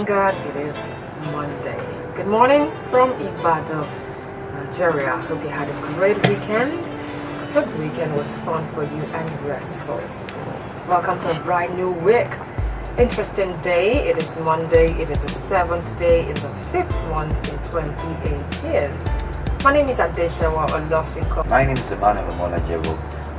God, it is Monday. Good morning from Ibadan, Nigeria. Hope you had a great weekend. Hope the weekend was fun for you and restful. Welcome to a bright new week. Interesting day. It is Monday. It is the 7th day in the 5th month in 2018. My name is Adeshawa Olofinko. My name is Emmanuel Molajero.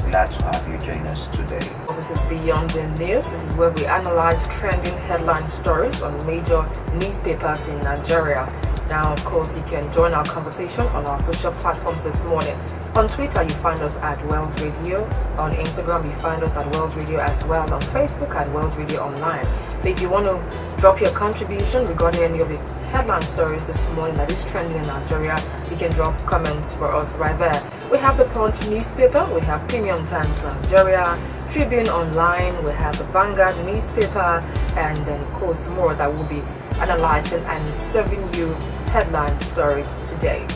Glad to have you join us today. This is Beyond the News. This is where we analyze trending headline stories on major newspapers in Nigeria. Now, of course, you can join our conversation on our social platforms this morning. On Twitter, you find us at Wellsradio. On Instagram, you find us at Wellsradio as well. On Facebook, at Wellsradio Online. So if you want to drop your contribution regarding any of the headline stories this morning that is trending in Nigeria, you can drop comments for us right there. We have the Punch newspaper, we have Premium Times Nigeria, Tribune Online, we have the Vanguard newspaper, and then of course more that will be analyzing and serving you headline stories today.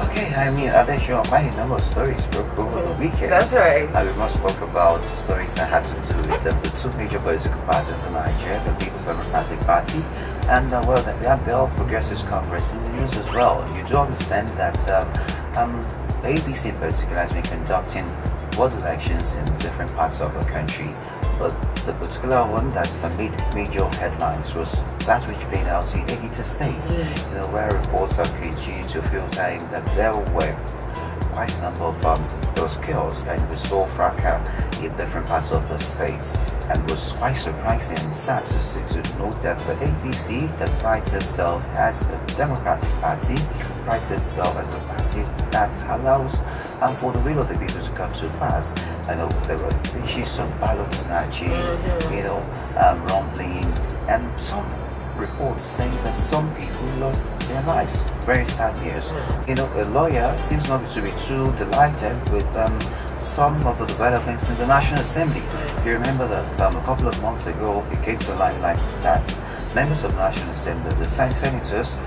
Okay, I bet you quite a number of stories broke over the weekend. That's right. We must talk about stories that had to do with the two major political parties in Nigeria, the People's Democratic Party, and we have the All Progressives Congress in the news as well. You do understand that the APC in particular has been conducting ward elections in different parts of the country, but the particular one that made major headlines was that which played out in Ekiti State, where reports are continuing to filter in that there were quite a number of those kills, and we saw fracas in different parts of the states, and it was quite surprising and sad to note that the APC that prides itself as a democratic party, prides itself as a party that allows for the will of the people to come to pass. I know there were issues of ballot snatching, rumbling, and some reports saying that some people lost their lives. Very sad news. A lawyer seems not to be too delighted with some of the developments in the National Assembly. You remember that a couple of months ago it came to limelight that members of the National Assembly, the senators,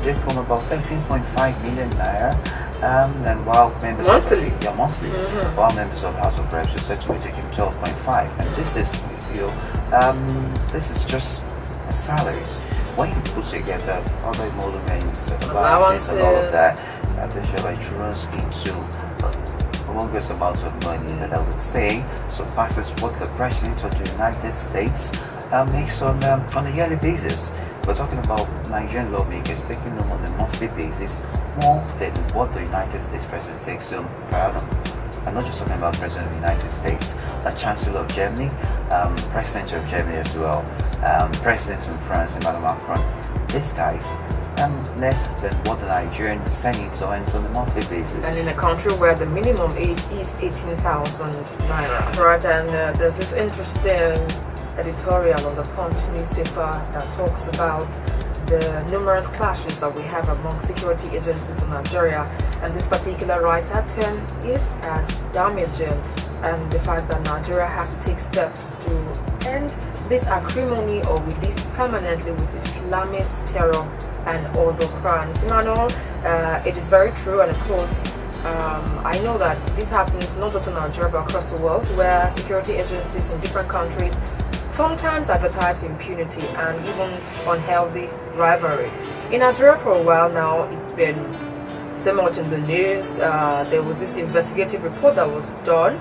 they've come about 13.5 million naira. And while members monthly, while members of the House of Reps are said to be taking 12.5, and this is just salaries. When you put together other emoluments, allowances, and all of that, they runs into a humongous amount of money that I would say surpasses what the President of the United States makes on a yearly basis. We're talking about Nigerian lawmakers taking them on a monthly basis more than what the United States President takes home per annum. I'm not just talking about the President of the United States, the Chancellor of Germany, President of Germany as well, President of France, Emmanuel Macron. These guys less than what the Nigerian Senator earns on a monthly basis. And in a country where the minimum age is 18,000 naira. Right, and there's this interesting editorial on the Punch newspaper that talks about the numerous clashes that we have among security agencies in Nigeria, and this particular writer term is as damaging, and the fact that Nigeria has to take steps to end this acrimony or we live permanently with Islamist terror and other crimes. Emmanuel, it is very true, and of course I know that this happens not just in Nigeria but across the world, where security agencies in different countries sometimes advertise impunity and even unhealthy rivalry. In Nigeria for a while now, it's been so much in the news. There was this investigative report that was done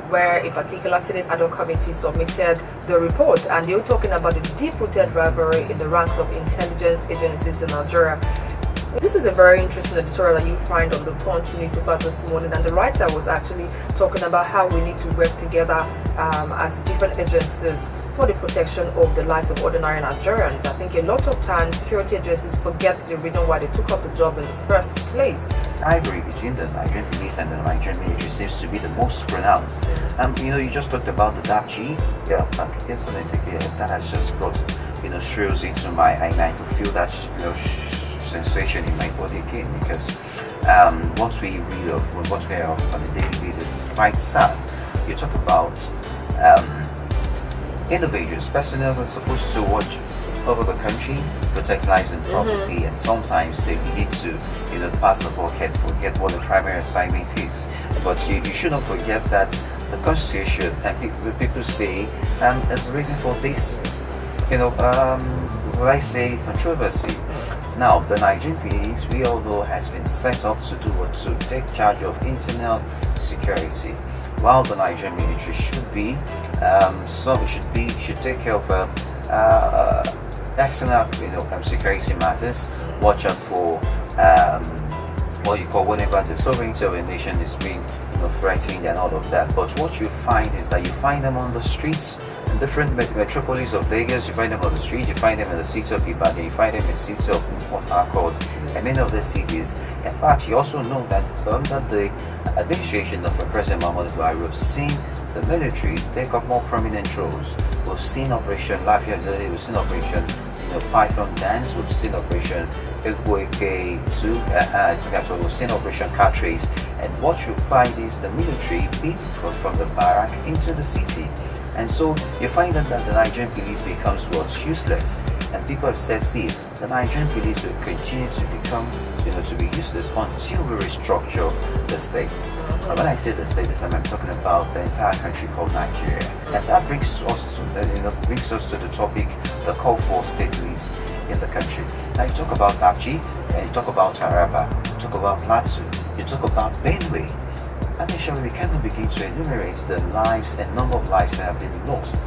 where a particular Senate ad hoc committee submitted the report, and they were talking about the deep-rooted rivalry in the ranks of intelligence agencies in Nigeria. This is a very interesting editorial that you find on the Punch newspaper this morning, and the writer was actually talking about how we need to work together as different agencies for the protection of the lives of ordinary Nigerians. I think a lot of times security agencies forget the reason why they took up the job in the first place. I agree between the Nigerian police and the Nigerian military seems to be the most pronounced. You just talked about the DAPG. Yeah, that has just brought thrills into my eye, and I can feel that sensation in my body again, because what we read of, what we are on a daily basis is quite sad. You talk about individuals, personnel are supposed to watch over the country, protect lives and property, and sometimes they need to pass the bucket, forget what the primary assignment is. But you should not forget that the Constitution, and people say, is the reason for this will I say controversy. Now, the Nigerian police, we all know, has been set up to do what? To take charge of internal security, while the Nigerian military should take care of external, security matters. Watch out for what you call whenever the sovereignty of a nation is being, threatened and all of that. But what you find is that you find them on the streets. In different metropolis of Lagos, you find them on the street, you find them in the city of Ibadan, you find them in the city of Port Harcourt, and many of the cities. In fact, you also know that under the administration of President Muhammadu Buhari, we've seen the military take up more prominent roles. We've seen Operation Lafia Lodi, we've seen Operation Python Dance, we've seen Operation Egweke 2, I think that's what we've seen Operation Car Trace. And what you find is the military being brought from the barrack into the city. And so you find that the Nigerian police becomes what's useless. And people have said, see, the Nigerian police will continue to become, to be useless until we restructure the state. And when I say the state, this time I'm talking about the entire country called Nigeria. And that brings us to the topic, the call for state police in the country. Now you talk about Abji, and you talk about Taraba, you talk about Plateau, you talk about Benue. And actually, we cannot begin to enumerate the lives and number of lives that have been lost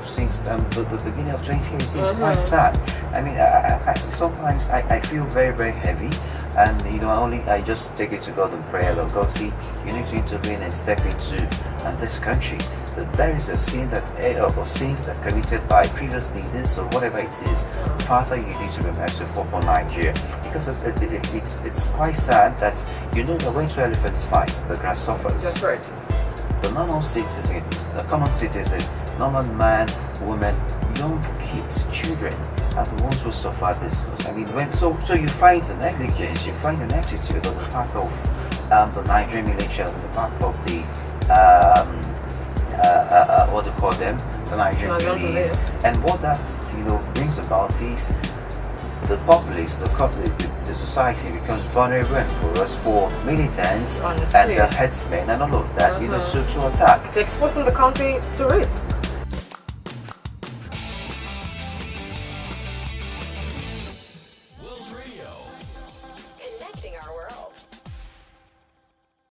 since the beginning of 2018. Quite sad. I mean, sometimes I feel very, very heavy, and I just take it to God in prayer. Lord God, see, you need to intervene and step into this country. That there is a sin or sins that committed by previous leaders or whatever it is. Father, you need to be merciful for Nigeria, because it's quite sad that that when two elephants fight, the grass suffers. That's right. The normal citizen, the common citizen, normal man, woman, young kids, children are the ones who suffer this. I mean, so you find a negligence, you find an attitude on the part of the Nigerian military, on the part of the what do you call them, the Nigerian police, and what that brings about is the populace, the society becomes vulnerable and porous for militants and the headsmen and all of that, to attack. It's exposing the country to risk.